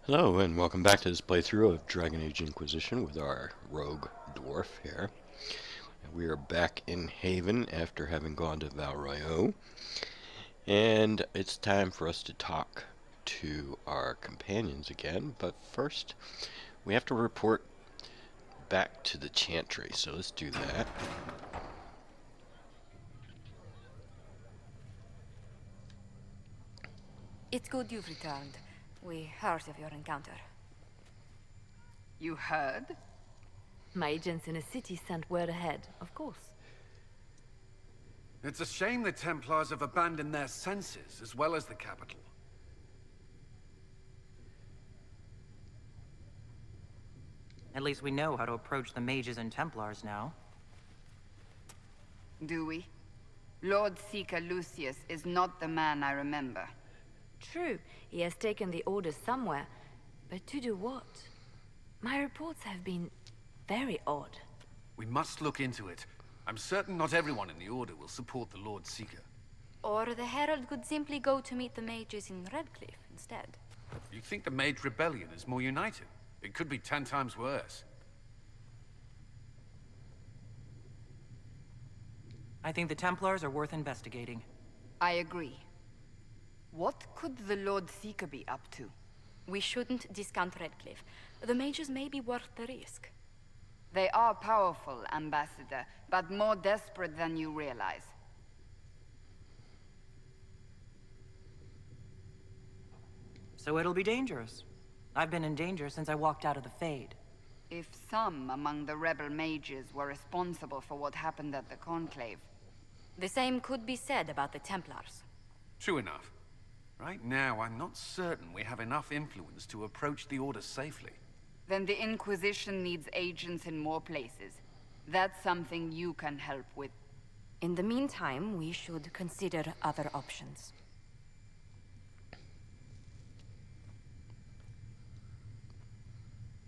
Hello and welcome back to this playthrough of Dragon Age Inquisition with our rogue dwarf here. We are back in Haven after having gone to Val Royeaux, and it's time for us to talk to our companions again, but first we have to report back to the Chantry, so let's do that. It's good you've returned. We heard of your encounter. You heard? My agents in the city sent word ahead, of course. It's a shame the Templars have abandoned their senses, as well as the capital. At least we know how to approach the mages and Templars now. Do we? Lord Seeker Lucius is not the man I remember. True, he has taken the orders somewhere, but to do what? My reports have been very odd. We must look into it. I'm certain not everyone in the Order will support the Lord Seeker. Or the Herald could simply go to meet the mages in Redcliffe instead. You think the Mage Rebellion is more united? It could be 10 times worse. I think the Templars are worth investigating. I agree. What could the Lord Seeker be up to? We shouldn't discount Redcliffe. The mages may be worth the risk. They are powerful, Ambassador, but more desperate than you realize. So it'll be dangerous. I've been in danger since I walked out of the Fade. If some among the rebel mages were responsible for what happened at the Conclave. The same could be said about the Templars. True enough. Right now, I'm not certain we have enough influence to approach the Order safely. Then the Inquisition needs agents in more places. That's something you can help with. In the meantime, we should consider other options.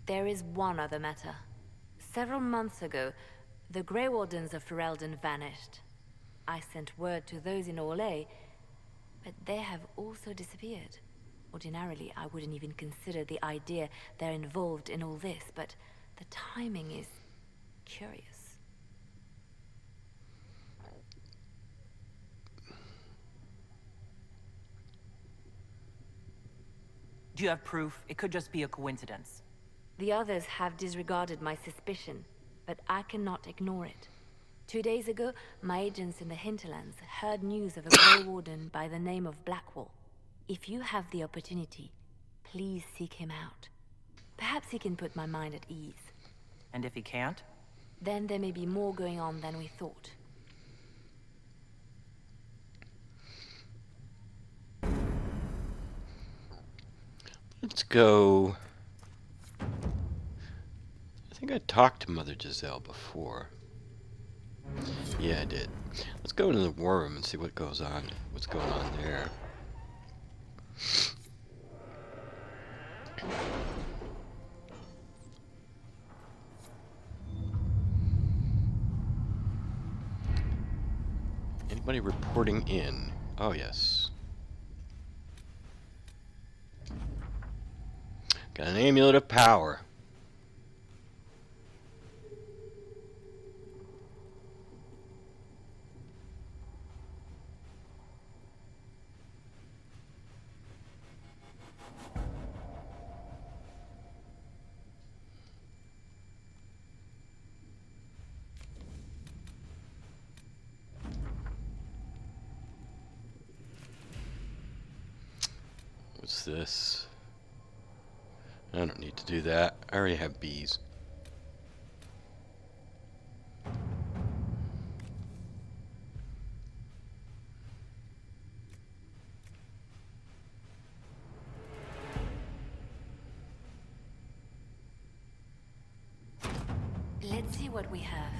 There is one other matter. Several months ago, the Grey Wardens of Ferelden vanished. I sent word to those in Orlais, but they have also disappeared. Ordinarily, I wouldn't even consider the idea they're involved in all this, but the timing is curious. Do you have proof? It could just be a coincidence. The others have disregarded my suspicion, but I cannot ignore it. 2 days ago, my agents in the hinterlands heard news of a Grey Warden by the name of Blackwall. If you have the opportunity, please seek him out. Perhaps he can put my mind at ease. And if he can't? Then there may be more going on than we thought. Let's go. I think I talked to Mother Giselle before. Yeah, I did. Let's go into the war room and see what goes on. What's going on there? Anybody reporting in? Oh, yes. Got an amulet of power. What's this? I don't need to do that. I already have bees. Let's see what we have.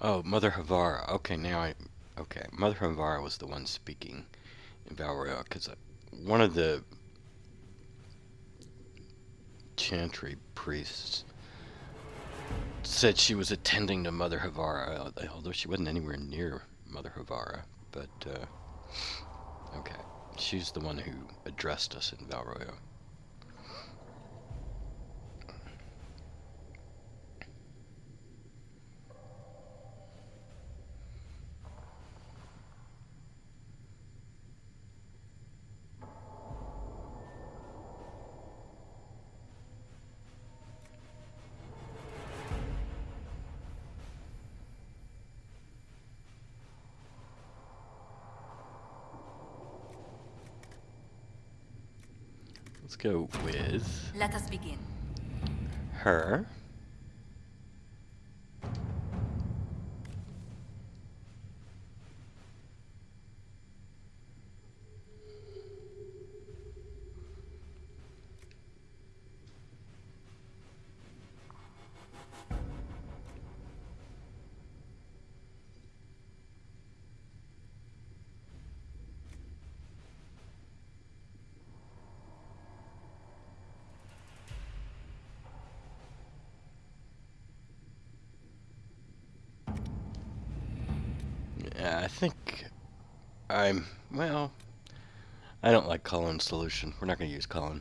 Oh, Mother Havara. Okay, now I... Okay, Mother Havara was the one speaking in Val Royeaux, because one of the Chantry priests said she was attending to Mother Havara, although she wasn't anywhere near Mother Havara. But, okay. She's the one who addressed us in Val Royeaux. Let's go with Let us begin. her. Yeah, I think well, I don't like Cullen's solution. We're not going to use Cullen.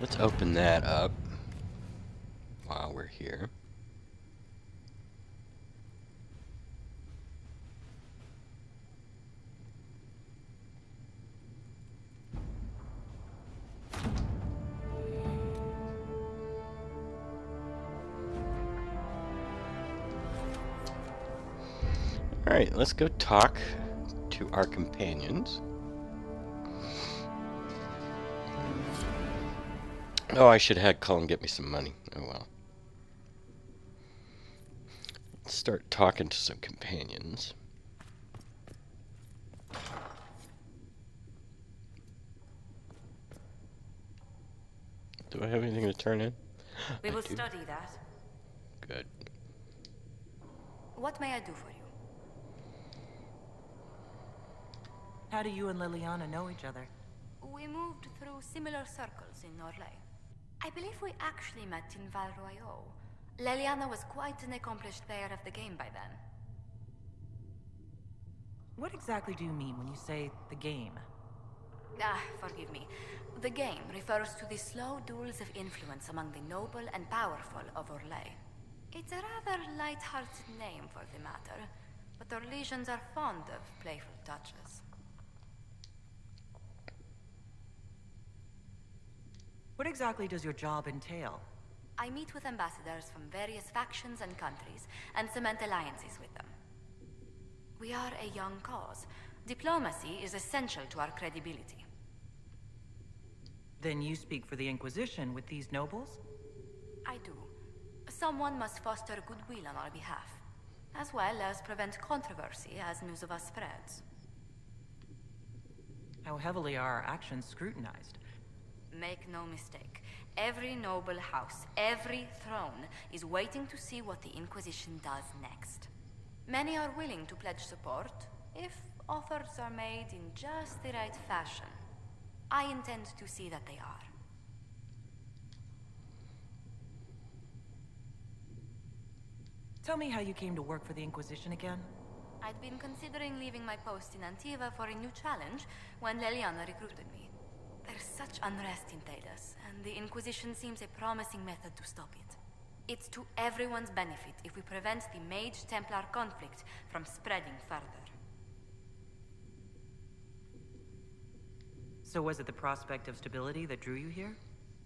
Let's open that up while we're here. Alright, let's go talk to our companions. Oh, I should have had Cullen get me some money. Oh well. Let's start talking to some companions. Do I have anything to turn in? We I will do. study that. Good. What may I do for you? How do you and Liliana know each other? We moved through similar circles in Orlais. I believe we actually met in Val Royeaux. Leliana was quite an accomplished player of the game by then. What exactly do you mean when you say the game? Forgive me. The game refers to the slow duels of influence among the noble and powerful of Orlais. It's a rather light-hearted name for the matter, but Orlesians are fond of playful touches. What exactly does your job entail? I meet with ambassadors from various factions and countries and cement alliances with them. We are a young cause. Diplomacy is essential to our credibility. Then you speak for the Inquisition with these nobles? I do. Someone must foster goodwill on our behalf, as well as prevent controversy as news of us spreads. How heavily are our actions scrutinized? Make no mistake. Every noble house, every throne, is waiting to see what the Inquisition does next. Many are willing to pledge support, if offers are made in just the right fashion. I intend to see that they are. Tell me how you came to work for the Inquisition again? I'd been considering leaving my post in Antiva for a new challenge when Leliana recruited me. There's such unrest in Talos, and the Inquisition seems a promising method to stop it. It's to everyone's benefit if we prevent the Mage-Templar conflict from spreading further. So was it the prospect of stability that drew you here?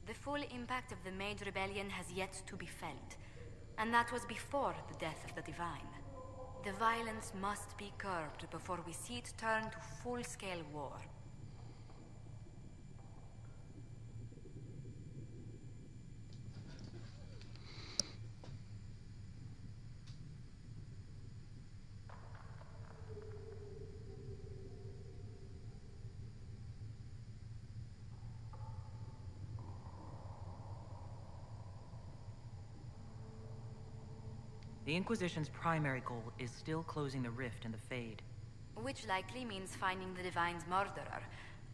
The full impact of the Mage Rebellion has yet to be felt, and that was before the death of the Divine. The violence must be curbed before we see it turn to full-scale war. The Inquisition's primary goal is still closing the rift in the Fade. Which likely means finding the Divine's murderer.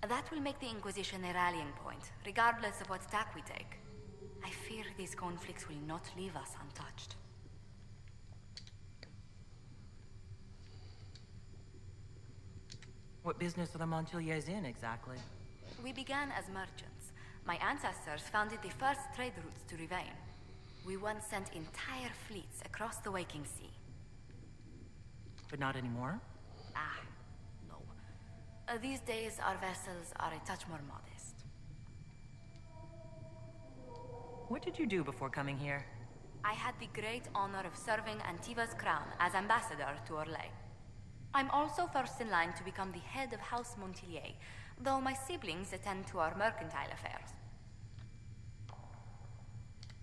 That will make the Inquisition a rallying point, regardless of what tack we take. I fear these conflicts will not leave us untouched. What business are the Montiliers in, exactly? We began as merchants. My ancestors founded the first trade routes to Rivain. We once sent entire fleets across the Waking Sea. But not anymore? Ah, no. These days, our vessels are a touch more modest. What did you do before coming here? I had the great honor of serving Antiva's crown as ambassador to Orlais. I'm also first in line to become the head of House Montilier, though my siblings attend to our mercantile affairs.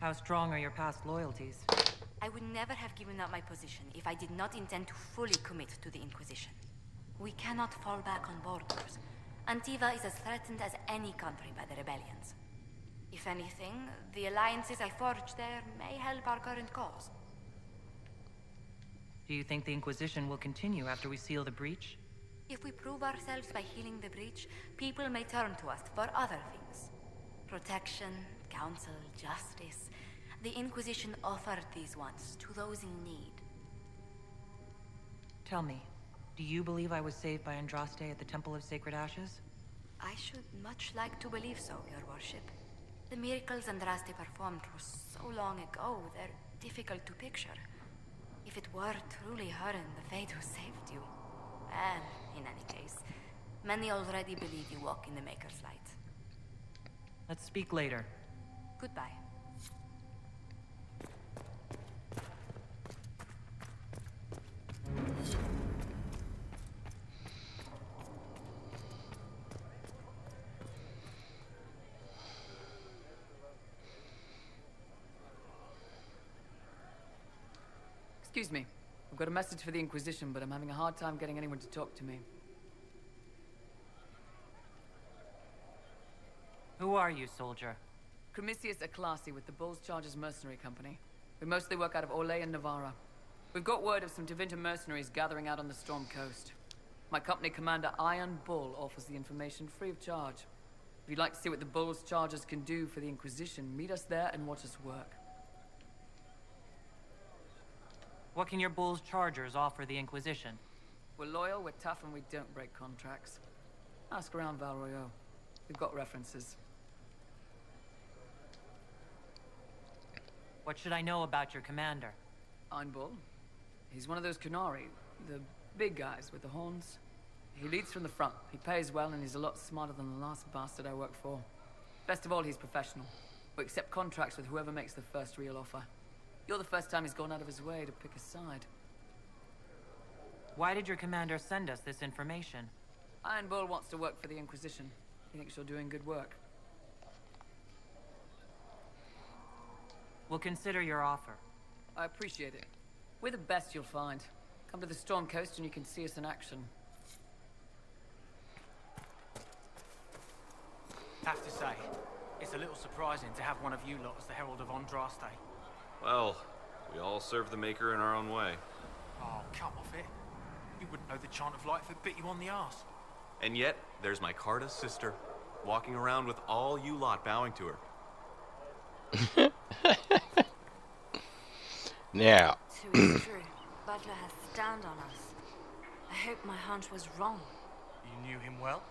How strong are your past loyalties? I would never have given up my position if I did not intend to fully commit to the Inquisition. We cannot fall back on borders. Antiva is as threatened as any country by the rebellions. If anything, the alliances I forged there may help our current cause. Do you think the Inquisition will continue after we seal the breach? If we prove ourselves by healing the breach, people may turn to us for other things. Protection, counsel, justice. The Inquisition offered these once to those in need. Tell me, do you believe I was saved by Andraste at the Temple of Sacred Ashes? I should much like to believe so, Your Worship. The miracles Andraste performed were so long ago, they're difficult to picture. If it were truly her and the Fade who saved you. And, in any case, many already believe you walk in the Maker's light. Let's speak later. Goodbye. Excuse me. I've got a message for the Inquisition, but I'm having a hard time getting anyone to talk to me. Who are you, soldier? Cremisius Aclasi with the Bulls Chargers Mercenary Company. We mostly work out of Orlais and Navarra. We've got word of some Tevinter mercenaries gathering out on the Storm Coast. My company commander, Iron Bull, offers the information free of charge. If you'd like to see what the Bulls Chargers can do for the Inquisition, meet us there and watch us work. What can your Bull's Chargers offer the Inquisition? We're loyal, we're tough, and we don't break contracts. Ask around Val Royeaux. We've got references. What should I know about your commander? Iron Bull. He's one of those Kunari, the big guys with the horns. He leads from the front. He pays well, and he's a lot smarter than the last bastard I worked for. Best of all, he's professional. We accept contracts with whoever makes the first real offer. You're the first time he's gone out of his way to pick a side. Why did your commander send us this information? Iron Bull wants to work for the Inquisition. He thinks you're doing good work. We'll consider your offer. I appreciate it. We're the best you'll find. Come to the Storm Coast and you can see us in action. Have to say, it's a little surprising to have one of you lot as the Herald of Andraste. Well, we all serve the Maker in our own way. Oh, come off it. You wouldn't know the chant of light if it bit you on the arse. And yet, there's my Carta's sister, walking around with all you lot bowing to her. True Now, is true. Butler has stand on us. I hope my hunch was wrong. You knew him well?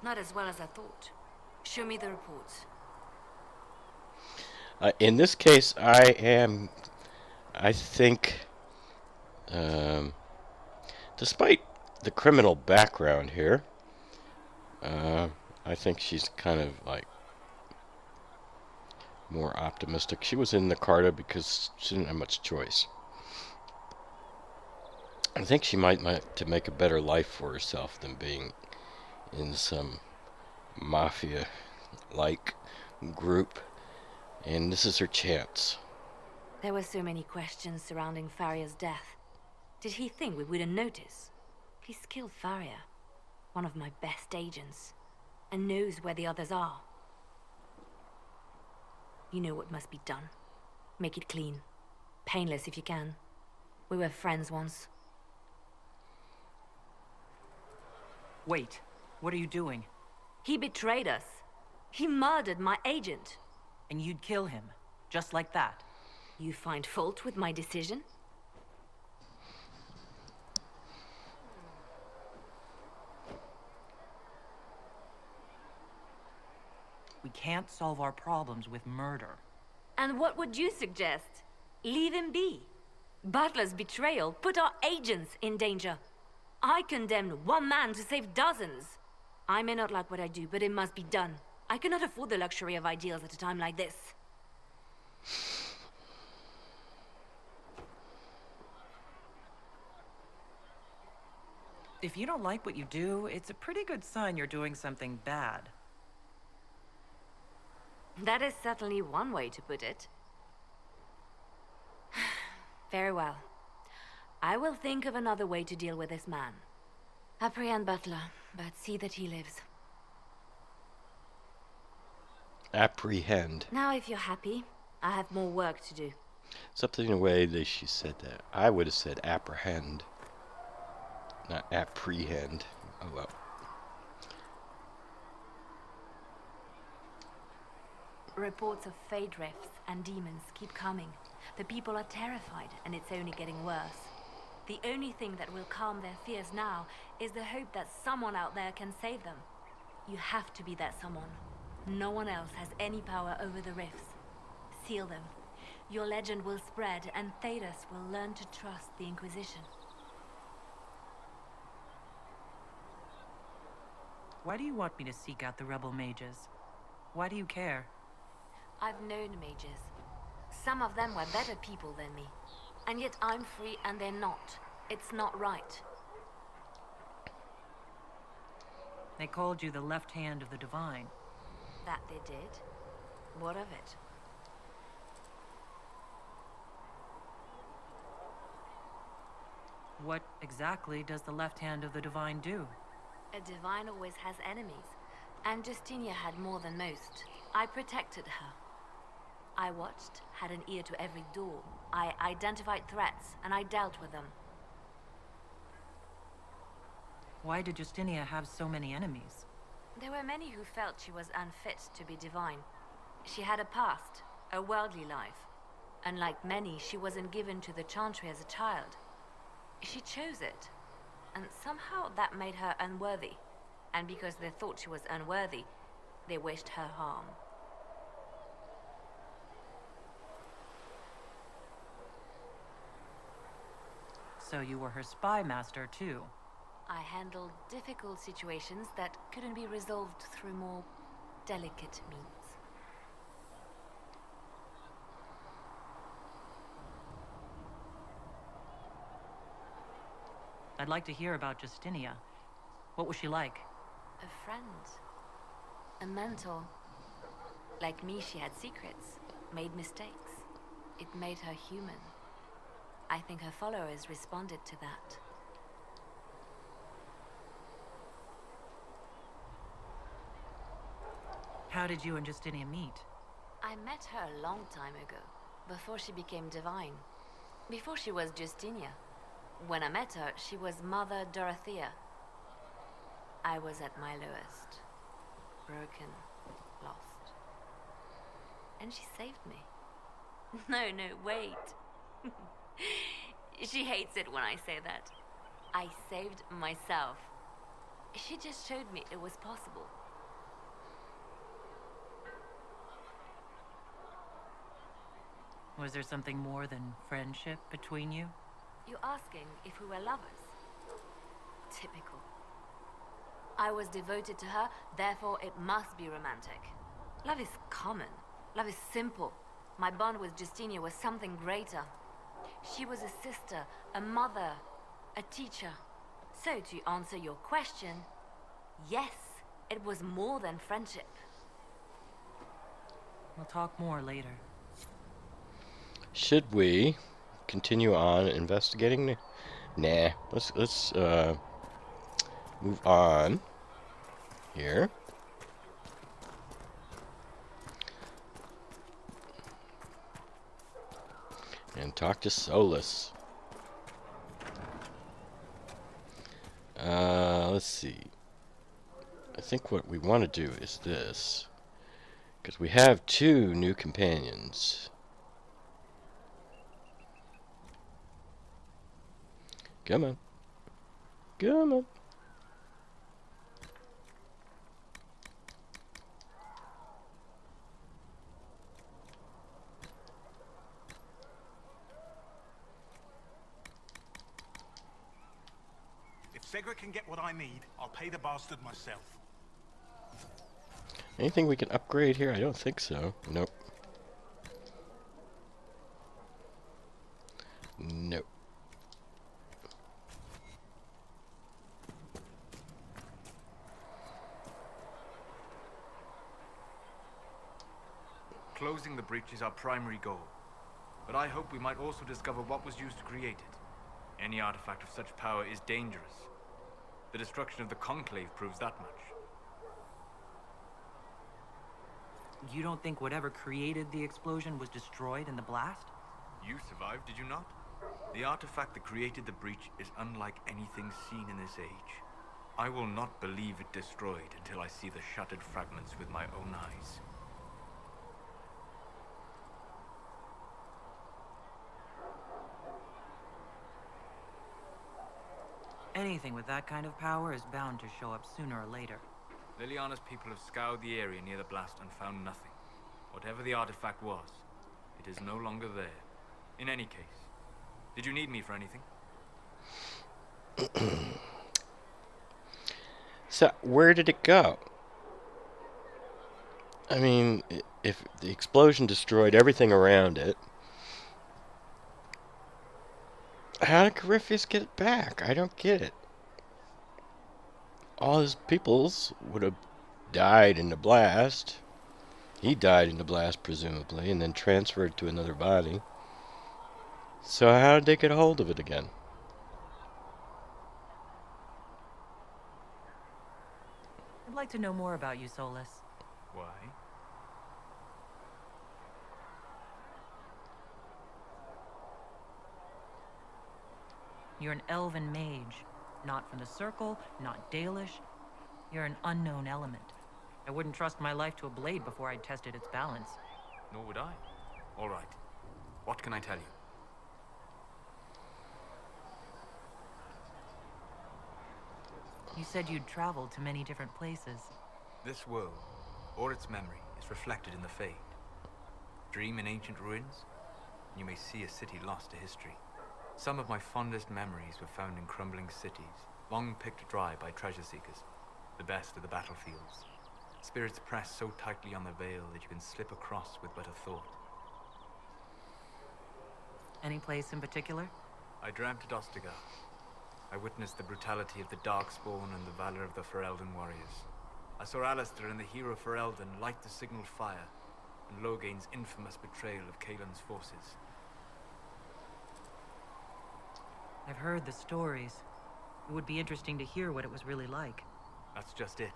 Not as well as I thought. Show me the reports. in this case, I think, despite the criminal background here, I think she's kind of like more optimistic. She was in the Carta because she didn't have much choice. I think she might to make a better life for herself than being in some mafia-like group, and this is her chance. There were so many questions surrounding Farria's death. Did he think we wouldn't notice? He's killed Farria, one of my best agents, and knows where the others are. You know what must be done. Make it clean. Painless if you can. We were friends once. Wait, what are you doing? He betrayed us. He murdered my agent. And you'd kill him? Just like that. You find fault with my decision? We can't solve our problems with murder. And what would you suggest? Leave him be. Butler's betrayal put our agents in danger. I condemned one man to save dozens. I may not like what I do, but it must be done. I cannot afford the luxury of ideals at a time like this. If you don't like what you do, it's a pretty good sign you're doing something bad. That is certainly one way to put it. Very well. I will think of another way to deal with this man. Apprehend Butler, but see that he lives. Apprehend. Now, if you're happy, I have more work to do. Something in the way that she said that. I would have said apprehend, not apprehend. Oh well. Reports of fade rifts and demons keep coming. The people are terrified, and it's only getting worse. The only thing that will calm their fears now is the hope that someone out there can save them. You have to be that someone. No one else has any power over the rifts. Seal them. Your legend will spread, and Thedas will learn to trust the Inquisition. Why do you want me to seek out the rebel mages? Why do you care? I've known mages. Some of them were better people than me. And yet I'm free and they're not. It's not right. They called you the left hand of the divine. That they did. What of it? What exactly does the left hand of the divine do? A divine always has enemies. And Justinia had more than most. I protected her. I watched, had an ear to every door. I identified threats, and I dealt with them. Why did Justinia have so many enemies? There were many who felt she was unfit to be divine. She had a past, a worldly life. Unlike many, she wasn't given to the Chantry as a child. She chose it, and somehow that made her unworthy. And because they thought she was unworthy, they wished her harm. So you were her spy master, too? I handled difficult situations that couldn't be resolved through more delicate means. I'd like to hear about Justinia. What was she like? A friend. A mentor. Like me, she had secrets, made mistakes. It made her human. I think her followers responded to that. How did you and Justinia meet? I met her a long time ago, before she became divine. Before she was Justinia. When I met her, she was Mother Dorothea. I was at my lowest. Broken, lost. And she saved me. No, wait. She hates it when I say that. I saved myself. She just showed me it was possible. Was there something more than friendship between you? You're asking if we were lovers? Typical. I was devoted to her, therefore it must be romantic. Love is common. Love is simple. My bond with Justinia was something greater. She was a sister, a mother, a teacher. So to answer your question, yes, it was more than friendship. We'll talk more later. Should we continue on investigating? Nah. Let's move on here. And talk to Solus. Let's see. I think what we want to do is this. Because we have 2 new companions. Come on. Come on. If Cedric can get what I need, I'll pay the bastard myself. Anything we can upgrade here? I don't think so. Nope. Nope. Closing the breach is our primary goal. But I hope we might also discover what was used to create it. Any artifact of such power is dangerous. The destruction of the Conclave proves that much. You don't think whatever created the explosion was destroyed in the blast? You survived, did you not? The artifact that created the breach is unlike anything seen in this age. I will not believe it destroyed until I see the shattered fragments with my own eyes. Anything with that kind of power is bound to show up sooner or later. Liliana's people have scoured the area near the blast and found nothing. Whatever the artifact was, it is no longer there. In any case, did you need me for anything? So, where did it go? I mean, if the explosion destroyed everything around it, how did Corypheus get it back? I don't get it. All his peoples would have died in the blast. He died in the blast, presumably, and then transferred to another body. So how did they get a hold of it again? I'd like to know more about you, Solus. Why? You're an elven mage. Not from the Circle, not Dalish. You're an unknown element. I wouldn't trust my life to a blade before I'd tested its balance. Nor would I. All right. What can I tell you? You said you'd traveled to many different places. This world, or its memory, is reflected in the Fade. Dream in ancient ruins, and you may see a city lost to history. Some of my fondest memories were found in crumbling cities, long picked dry by treasure seekers. The best of the battlefields. Spirits press so tightly on the veil that you can slip across with but a thought. Any place in particular? I dreamt at Ostagar. I witnessed the brutality of the Darkspawn and the valor of the Ferelden warriors. I saw Alistair and the hero Ferelden light the signal fire, and Logain's infamous betrayal of Kaelin's forces. I've heard the stories. It would be interesting to hear what it was really like. That's just it.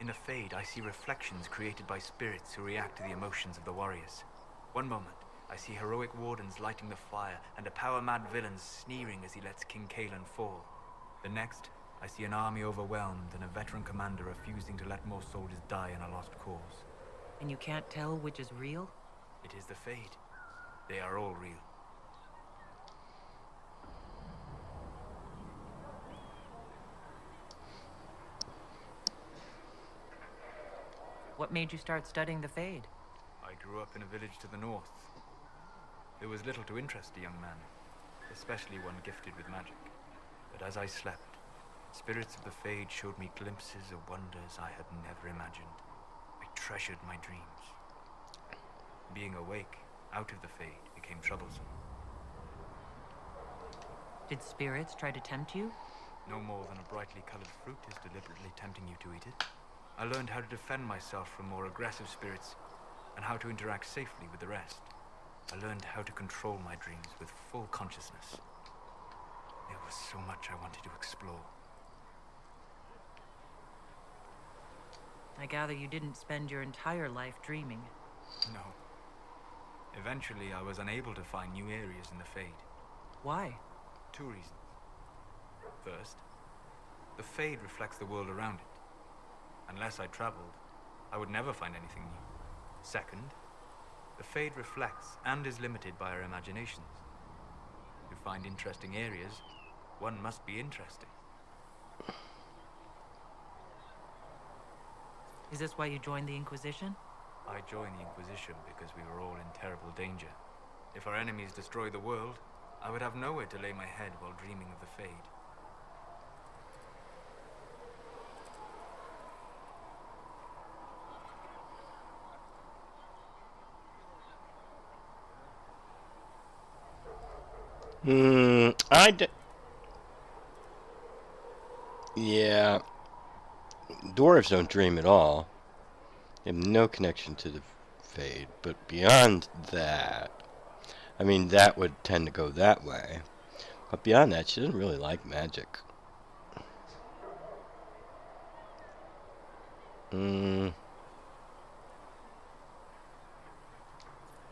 In the Fade, I see reflections created by spirits who react to the emotions of the warriors. One moment, I see heroic wardens lighting the fire, and a power-mad villain sneering as he lets King Kaelin fall. The next, I see an army overwhelmed and a veteran commander refusing to let more soldiers die in a lost cause. And you can't tell which is real? It is the Fade. They are all real. What made you start studying the Fade? I grew up in a village to the north. There was little to interest a young man, especially one gifted with magic. But as I slept, spirits of the Fade showed me glimpses of wonders I had never imagined. I treasured my dreams. Being awake, out of the Fade, became troublesome. Did spirits try to tempt you? No more than a brightly colored fruit is deliberately tempting you to eat it. I learned how to defend myself from more aggressive spirits, and how to interact safely with the rest. I learned how to control my dreams with full consciousness. There was so much I wanted to explore. I gather you didn't spend your entire life dreaming. No. Eventually, I was unable to find new areas in the Fade. Why? 2 reasons. First, the Fade reflects the world around it. Unless I traveled, I would never find anything new. Second, the Fade reflects and is limited by our imaginations. To find interesting areas, One must be interesting. Is this why you joined the Inquisition? I joined the Inquisition because we were all in terrible danger. If our enemies destroy the world, I would have nowhere to lay my head while dreaming of the Fade. Yeah. Dwarves don't dream at all. They have no connection to the Fade. But beyond that, I mean, that would tend to go that way. But beyond that, she doesn't really like magic.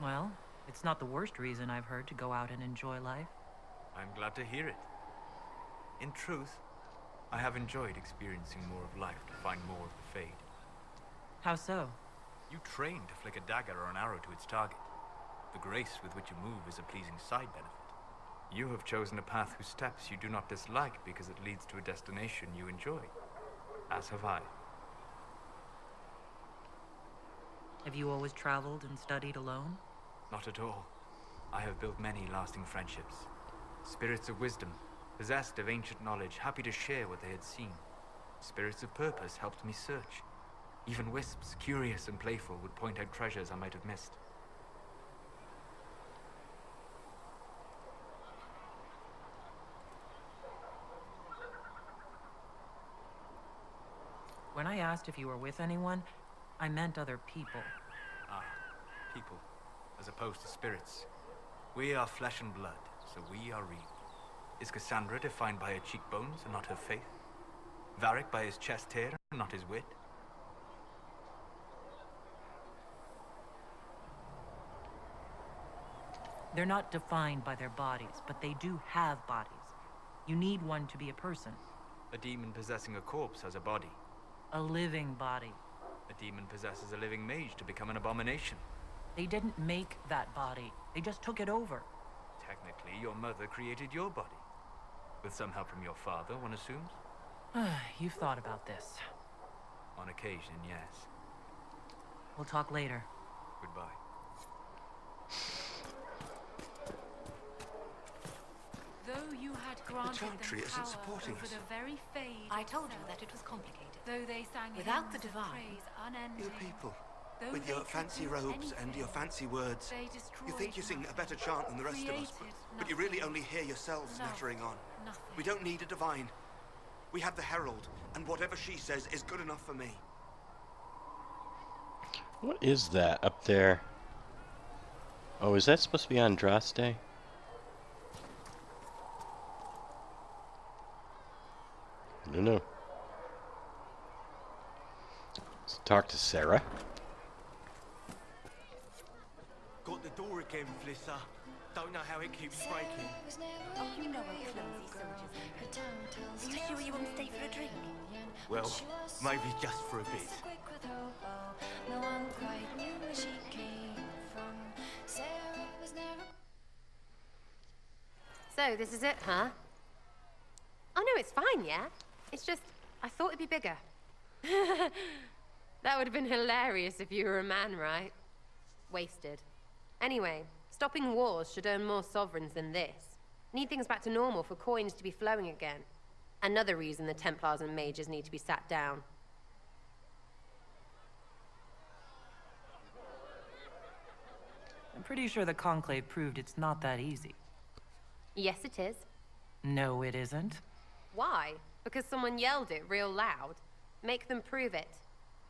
Well, it's not the worst reason I've heard to go out and enjoy life. I'm glad to hear it. In truth, I have enjoyed experiencing more of life to find more of the Fade. How so? You train to flick a dagger or an arrow to its target. The grace with which you move is a pleasing side benefit. You have chosen a path whose steps you do not dislike because it leads to a destination you enjoy. As have I. Have you always traveled and studied alone? Not at all. I have built many lasting friendships. Spirits of wisdom, possessed of ancient knowledge, happy to share what they had seen. Spirits of purpose helped me search. Even wisps, curious and playful, would point out treasures I might have missed. When I asked if you were with anyone, I meant other people. Ah, people, as opposed to spirits. We are flesh and blood, so we are real. Is Cassandra defined by her cheekbones and not her faith? Varric by his chest hair and not his wit? They're not defined by their bodies, but they do have bodies. You need one to be a person. A demon possessing a corpse has a body. A living body. A demon possesses a living mage to become an abomination. They didn't make that body. They just took it over. Technically, your mother created your body. With some help from your father, one assumes? You've thought about this. On occasion, yes. We'll talk later. Goodbye. Though you had granted Chantry them isn't power supporting over us. the very Fade I told you itself, that it was complicated. though they sang Without the hymns of Divine, praise unending, You people, though with they your could fancy do robes and anything, your fancy words, they you destroyed think you sing a nothing, better chant than the rest of us, created but you really nothing, only hear yourselves loved nattering on. nothing. We don't need a divine. We have the Herald, and whatever she says is good enough for me. What is that up there? Oh, is that supposed to be Andraste? I don't know. Let's talk to Sarah. Got the door again, Flisser. Don't know how it keeps breaking. Oh, you know how clumsy soldiers are. Are you sure you won't stay for a drink? Well, maybe just for a bit. So, this is it, huh? Oh, no, it's fine, yeah? It's just, I thought it'd be bigger. That would have been hilarious if you were a man, right? Wasted. Anyway, stopping wars should earn more sovereigns than this. Need things back to normal for coins to be flowing again. Another reason the Templars and mages need to be sat down. I'm pretty sure the Conclave proved it's not that easy. Yes, it is. No, it isn't. Why? Because someone yelled it real loud? Make them prove it.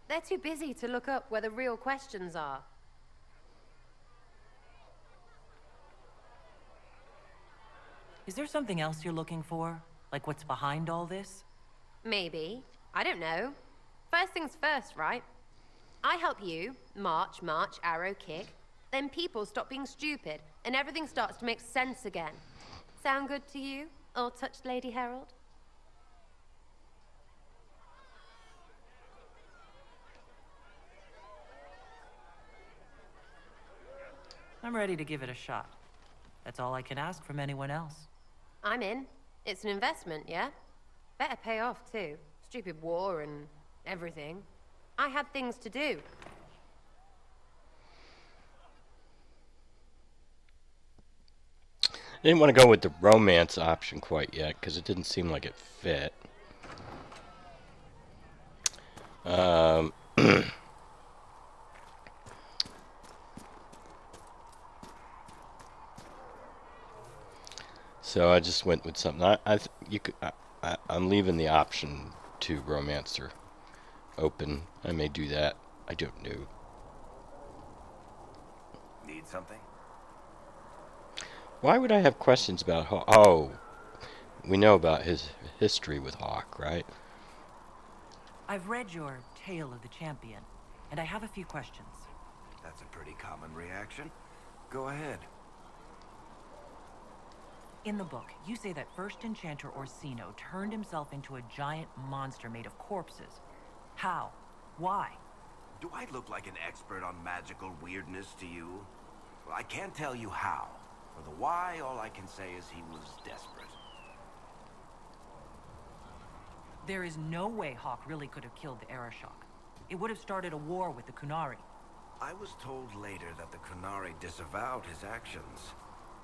They're too busy to look up where the real questions are. Is there something else you're looking for? Like what's behind all this? Maybe. I don't know. First things first, right? I help you, march, arrow, kick. Then people stop being stupid, and everything starts to make sense again. Sound good to you, all-touched Lady Herald? I'm ready to give it a shot. That's all I can ask from anyone else. I'm in. It's an investment, yeah? Better pay off, too. Stupid war and everything. I had things to do. I didn't want to go with the romance option quite yet, because it didn't seem like it fit. So I just went with something. I'm leaving the option to romancer open. I may do that. I don't know. Need something? Why would I have questions about Hawk? Oh, we know about his history with Hawk, right? I've read your Tale of the Champion, and I have a few questions. That's a pretty common reaction. Go ahead. In the book, you say that first enchanter Orsino turned himself into a giant monster made of corpses. How? Why? Do I look like an expert on magical weirdness to you? Well, I can't tell you how. For the why, all I can say is he was desperate. There is no way Hawk really could have killed the Arashok. It would have started a war with the Kunari. I was told later that the Kunari disavowed his actions.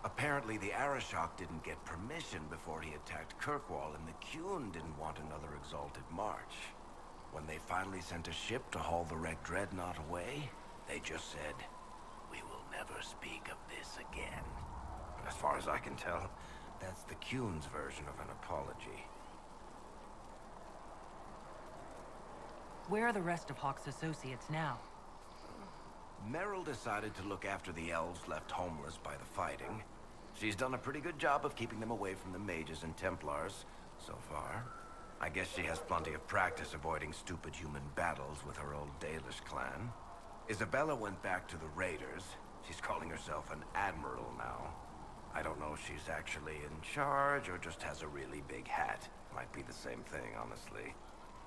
Apparently, the Arashok didn't get permission before he attacked Kirkwall, and the Qun didn't want another exalted march. When they finally sent a ship to haul the wrecked dreadnought away, they just said, "We will never speak of this again." As far as I can tell, that's the Qun's version of an apology. Where are the rest of Hawk's associates now? Meryl decided to look after the elves left homeless by the fighting. She's done a pretty good job of keeping them away from the mages and Templars, so far. I guess she has plenty of practice avoiding stupid human battles with her old Dalish clan. Isabella went back to the Raiders. She's calling herself an admiral now. I don't know if she's actually in charge or just has a really big hat. Might be the same thing, honestly.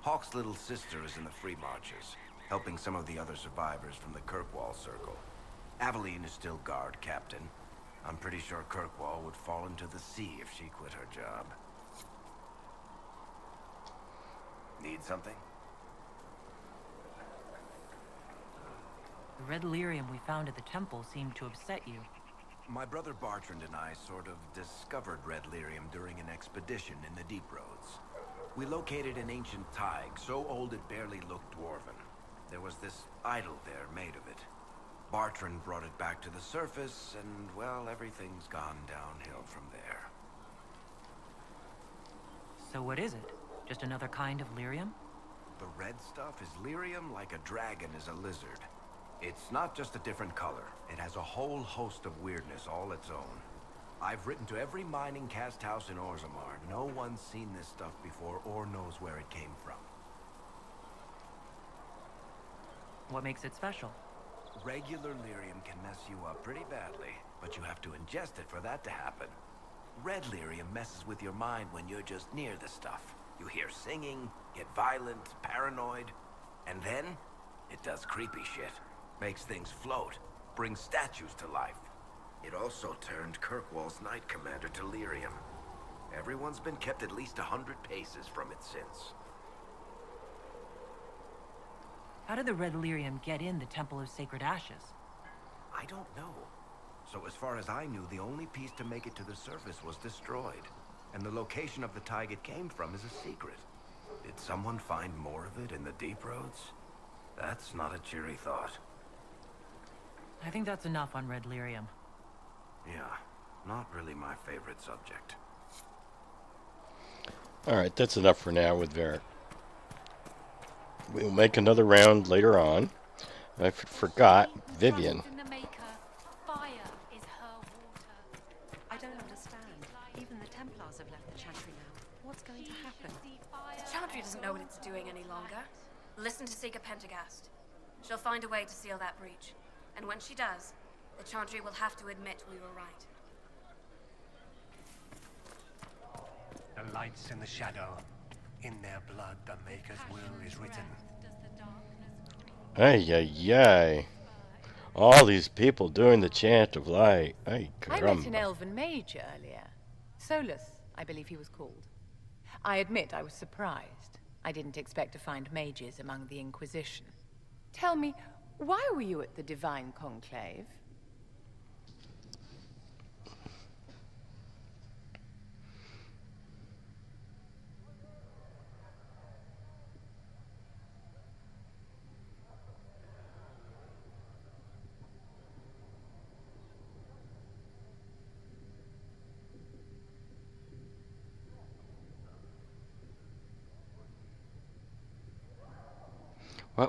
Hawk's little sister is in the Free Marches, helping some of the other survivors from the Kirkwall Circle. Aveline is still guard captain. I'm pretty sure Kirkwall would fall into the sea if she quit her job. Need something? The red lyrium we found at the temple seemed to upset you. My brother Bartrand and I sort of discovered red lyrium during an expedition in the Deep Roads. We located an ancient Tig, so old it barely looked dwarven. There was this idol there made of it. Bartrand brought it back to the surface, and, well, everything's gone downhill from there. So what is it? Just another kind of lyrium? The red stuff is lyrium like a dragon is a lizard. It's not just a different color. It has a whole host of weirdness all its own. I've written to every mining cast house in Orzammar. No one's seen this stuff before or knows where it came from. What makes it special? Regular lyrium can mess you up pretty badly, but you have to ingest it for that to happen. Red lyrium messes with your mind when you're just near the stuff. You hear singing, get violent, paranoid, and then it does creepy shit. Makes things float, brings statues to life. It also turned Kirkwall's Knight Commander to lyrium. Everyone's been kept at least 100 paces from it since. How did the red lyrium get in the Temple of Sacred Ashes? I don't know. So as far as I knew, the only piece to make it to the surface was destroyed. And the location of the Tig it came from is a secret. Did someone find more of it in the Deep Roads? That's not a cheery thought. I think that's enough on red lyrium. Yeah, not really my favorite subject. Alright, that's enough for now with Varric. We'll make another round later on. I forgot Vivian. Fire is her water. I don't understand. Even the Templars have left the Chantry now. What's going to happen? The Chantry doesn't know what it's doing any longer. Listen to Seeker Pendergast. She'll find a way to seal that breach. And when she does, the Chantry will have to admit we were right. The lights in the shadow. In their blood, the Maker's will is written. Ay, ay, ay. All these people doing the chant of light. Ay, I met an caramba. elven mage earlier. Solus, I believe he was called. I admit I was surprised. I didn't expect to find mages among the Inquisition. Tell me, why were you at the Divine Conclave?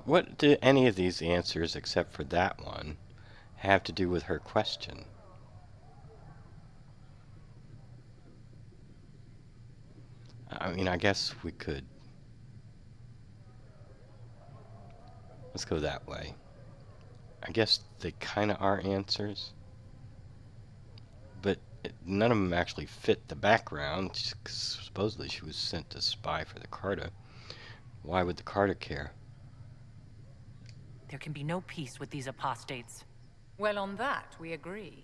What do any of these answers, except for that one, have to do with her question? I mean, I guess we could. Let's go that way. I guess they kind of are answers, but none of them actually fit the background. Supposedly she was sent to spy for the Carta. Why would the Carta care? There can be no peace with these apostates. Well, on that, we agree.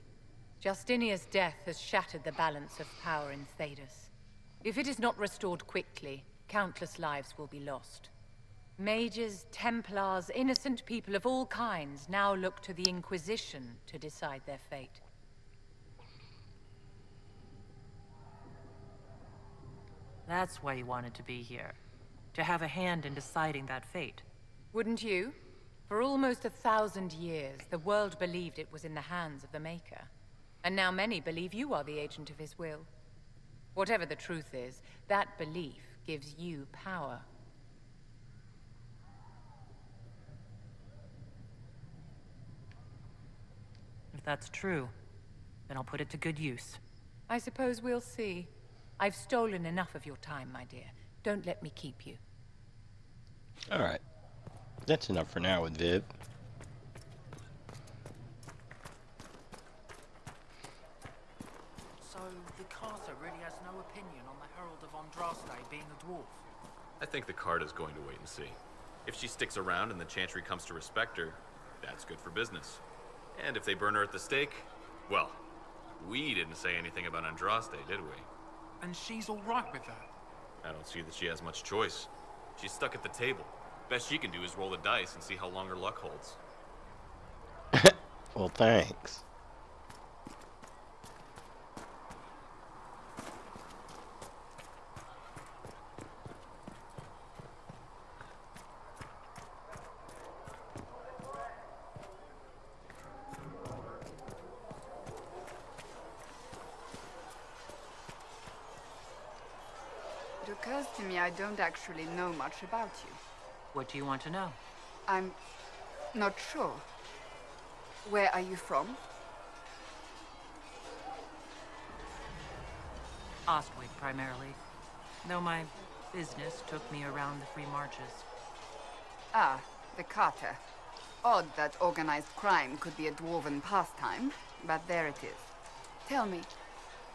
Justinia's death has shattered the balance of power in Thedas. If it is not restored quickly, countless lives will be lost. Mages, Templars, innocent people of all kinds now look to the Inquisition to decide their fate. That's why you wanted to be here. To have a hand in deciding that fate. Wouldn't you? For almost 1,000 years, the world believed it was in the hands of the Maker. And now many believe you are the agent of his will. Whatever the truth is, that belief gives you power. If that's true, then I'll put it to good use. I suppose we'll see. I've stolen enough of your time, my dear. Don't let me keep you. Alright. That's enough for now with Viv. So, the Carta really has no opinion on the Herald of Andraste being a dwarf? I think the Carta's going to wait and see. If she sticks around and the Chantry comes to respect her, that's good for business. And if they burn her at the stake, well, we didn't say anything about Andraste, did we? And she's alright with that? I don't see that she has much choice. She's stuck at the table. Best she can do is roll the dice and see how long her luck holds. Well, thanks. It occurs to me I don't actually know much about you. What do you want to know? I'm not sure. Where are you from? Ostwick, primarily. Though my business took me around the Free Marches. Ah, the Carta. Odd that organized crime could be a dwarven pastime, but there it is. Tell me,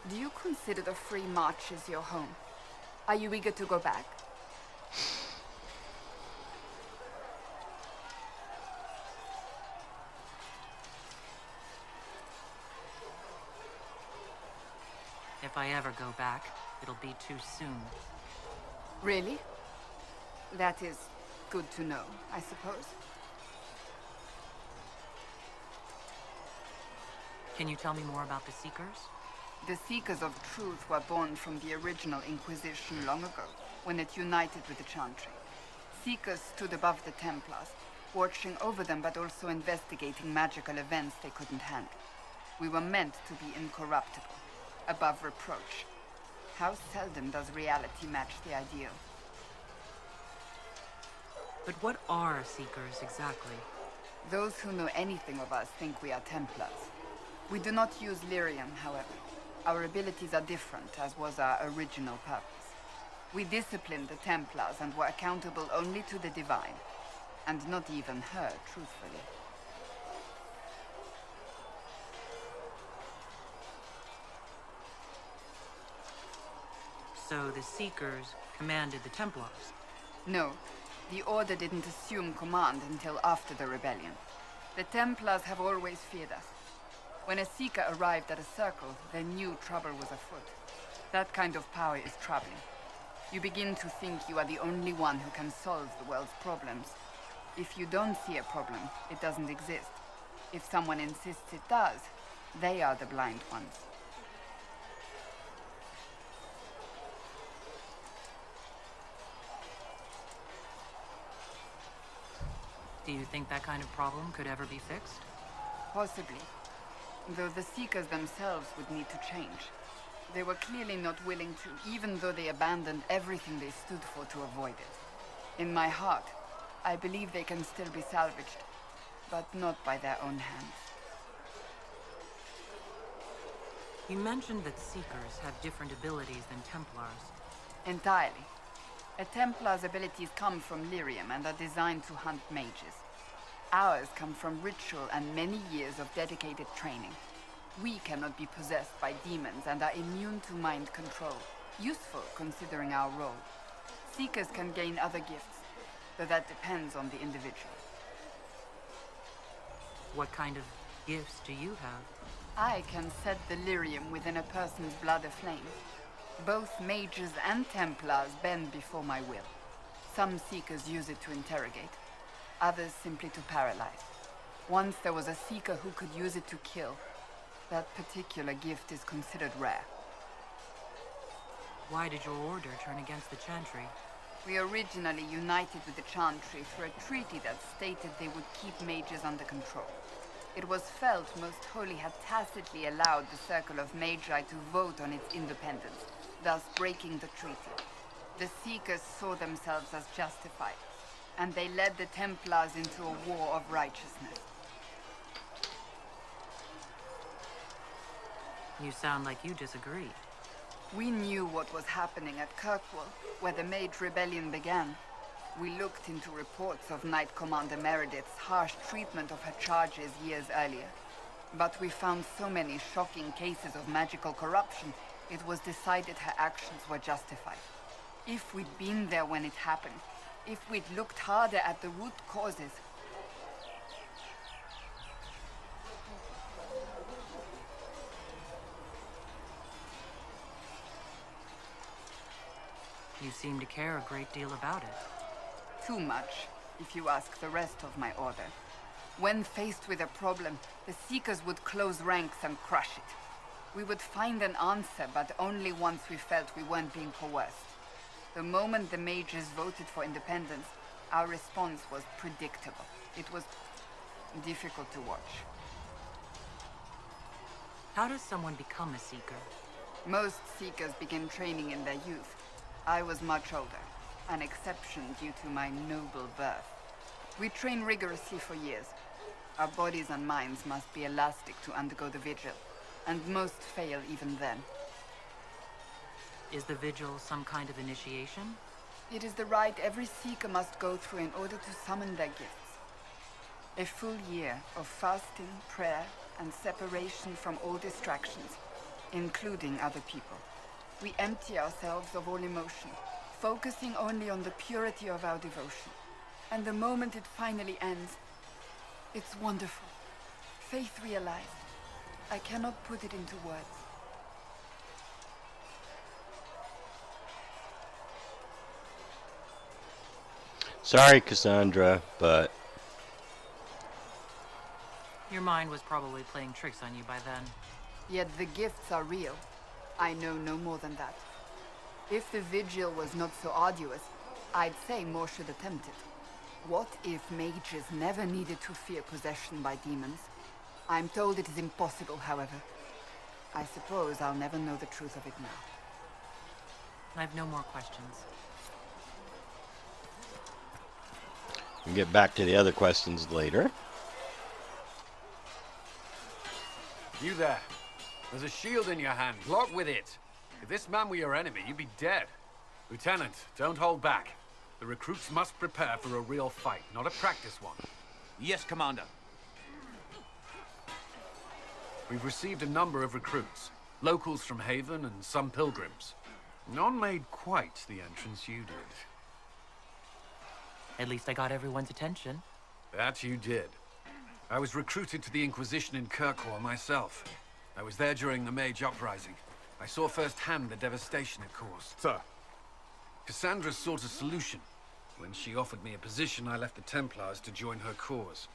do you consider the Free Marches your home? Are you eager to go back? If I ever go back, it'll be too soon. Really? That is good to know, I suppose. Can you tell me more about the Seekers? The Seekers of Truth were born from the original Inquisition long ago, when it united with the Chantry. Seekers stood above the Templars, watching over them but also investigating magical events they couldn't handle. We were meant to be incorruptible, above reproach. How seldom does reality match the ideal? But what are Seekers exactly? Those who know anything of us think we are Templars. We do not use lyrium, however. Our abilities are different, as was our original purpose. We disciplined the Templars and were accountable only to the Divine. And not even her, truthfully. So the Seekers commanded the Templars? No. The Order didn't assume command until after the rebellion. The Templars have always feared us. When a Seeker arrived at a circle, they knew trouble was afoot. That kind of power is troubling. You begin to think you are the only one who can solve the world's problems. If you don't see a problem, it doesn't exist. If someone insists it does, they are the blind ones. Do you think that kind of problem could ever be fixed? Possibly. Though the Seekers themselves would need to change. They were clearly not willing to, even though they abandoned everything they stood for to avoid it. In my heart, I believe they can still be salvaged, but not by their own hands. You mentioned that Seekers have different abilities than Templars. Entirely. A Templar's abilities come from lyrium and are designed to hunt mages. Ours come from ritual and many years of dedicated training. We cannot be possessed by demons and are immune to mind control. Useful considering our role. Seekers can gain other gifts, though that depends on the individual. What kind of gifts do you have? I can set the lyrium within a person's blood aflame. Both mages and Templars bend before my will. Some Seekers use it to interrogate, others simply to paralyze. Once there was a Seeker who could use it to kill. That particular gift is considered rare. Why did your order turn against the Chantry? We originally united with the Chantry through a treaty that stated they would keep mages under control. It was felt Most Holy had tacitly allowed the Circle of Magi to vote on its independence, thus breaking the treaty. The Seekers saw themselves as justified, and they led the Templars into a war of righteousness. You sound like you disagree. We knew what was happening at Kirkwall, where the Mage Rebellion began. We looked into reports of Knight Commander Meredith's harsh treatment of her charges years earlier. But we found so many shocking cases of magical corruption, it was decided her actions were justified. If we'd been there when it happened, if we'd looked harder at the root causes... You seem to care a great deal about it. Too much, if you ask the rest of my order. When faced with a problem, the Seekers would close ranks and crush it. We would find an answer, but only once we felt we weren't being coerced. The moment the mages voted for independence, our response was predictable. It was difficult to watch. How does someone become a Seeker? Most Seekers begin training in their youth. I was much older, an exception due to my noble birth. We train rigorously for years. Our bodies and minds must be elastic to undergo the vigil, and most fail even then. Is the vigil some kind of initiation? It is the rite every Seeker must go through in order to summon their gifts. A full year of fasting, prayer, and separation from all distractions, including other people. We empty ourselves of all emotion, focusing only on the purity of our devotion. And the moment it finally ends, it's wonderful. Faith realized. I cannot put it into words. Sorry, Cassandra, but... Your mind was probably playing tricks on you by then. Yet the gifts are real. I know no more than that. If the vigil was not so arduous, I'd say more should attempt it. What if mages never needed to fear possession by demons? I'm told it is impossible, however. I suppose I'll never know the truth of it now. I have no more questions. We'll get back to the other questions later. You there. There's a shield in your hand. Block with it. If this man were your enemy, you'd be dead. Lieutenant, don't hold back. The recruits must prepare for a real fight, not a practice one. Yes, Commander. We've received a number of recruits. Locals from Haven and some pilgrims. None made quite the entrance you did. At least I got everyone's attention. That you did. I was recruited to the Inquisition in Kirkwall myself. I was there during the Mage Uprising. I saw firsthand the devastation it caused. Sir. Cassandra sought a solution. When she offered me a position, I left the Templars to join her cause.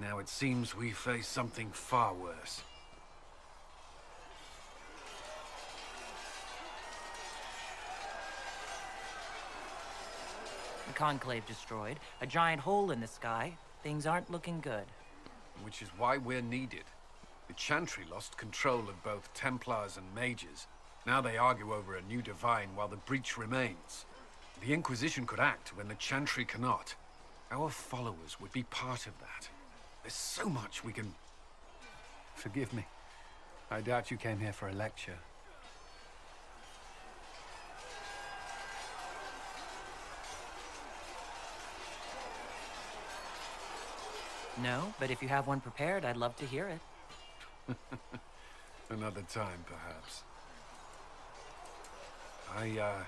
Now it seems we face something far worse. The Conclave destroyed, a giant hole in the sky. Things aren't looking good. Which is why we're needed. The Chantry lost control of both Templars and Mages. Now they argue over a new Divine while the breach remains. The Inquisition could act when the Chantry cannot. Our followers would be part of that. There's so much we can... Forgive me. I doubt you came here for a lecture. No, but if you have one prepared, I'd love to hear it. Another time, perhaps. There's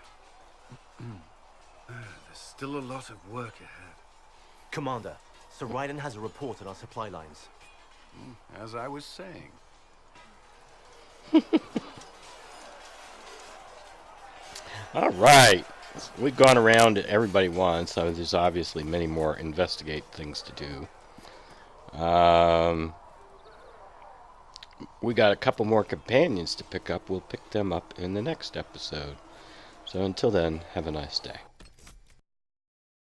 still a lot of work ahead. Commander, Sir Raiden has a report on our supply lines. As I was saying. All right. We've gone around everybody once, so there's obviously many more investigate things to do. We got a couple more companions to pick up. We'll pick them up in the next episode. So until then, have a nice day.